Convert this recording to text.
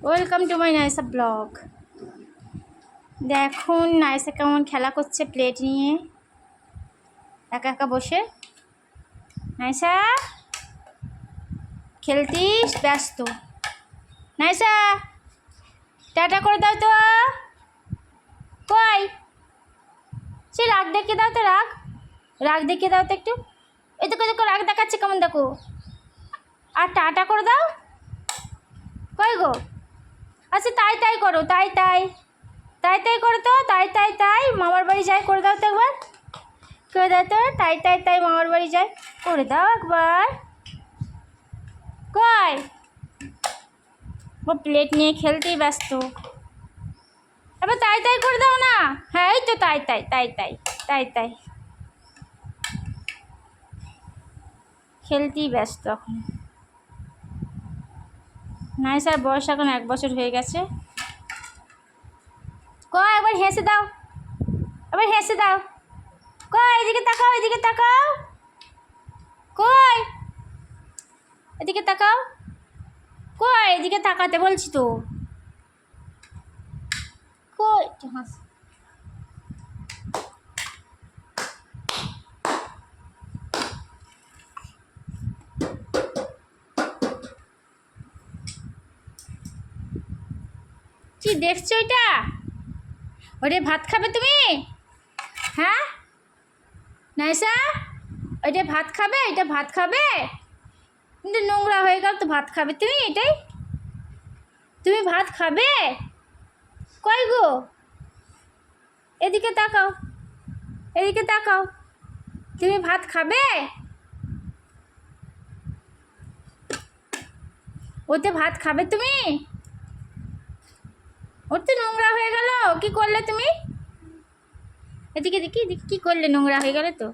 Welcome to my Naisa blog. দেখুন নাইসা কেমন খেলা করছে প্লেট নিয়ে একা একা বসে। নাইসা খেলতিস ব্যস্ত। নাইসা টাটা করে দাও তো। কই সে রাগ দেখিয়ে দাও তো, রাগ রাগ দেখিয়ে দাও তো একটু। এই তো দেখো রাগ দেখাচ্ছে কেমন, দেখো। আর টাটা করে দাও। কই গো? আচ্ছা তাই তাই করো, তাই তাই তাই তাই করো তো, তাই তাই তাই মামার বাড়ি যাই করে দাও তো একবার। করে দাও তো, তাই তাই তাই মামার বাড়ি যাই করে দাও একবার। কই ও প্লেট নিয়ে খেলতেই ব্যস্ত। এবার তাই তাই করে দাও না। হ্যাঁ এই তো তাই তাই তাই তাই তাই তাই খেলতেই ব্যস্ত এখন। নাইসার বয়স এখন 1 বছর হয়ে গেছে। কই একবার হেসে দাও, এবার হেসে দাও। কই এদিকে তাকাও, এদিকে তাকাও। কই এদিকে তাকাও। কই এদিকে তাকাতে বলছি তো। কই হাস কি দেখছো এটা? ওরে ভাত খাবে তুমি? হ্যাঁ নাইসা ওইটা ভাত খাবে, এটা ভাত খাবে? কিন্তু নোংরা হয়ে গেল তো, ভাত খাবে তুমি? এটাই তুমি ভাত খাবে? কই গো এদিকে তাকাও, এদিকে তাকাও। তুমি ভাত খাবে? ওতে ভাত খাবে তুমি? ওর তো নোংরা হয়ে গেল, কি করলে তুমি? এদিকে দেখি কি করলে, নোংরা হয়ে গেলে তো।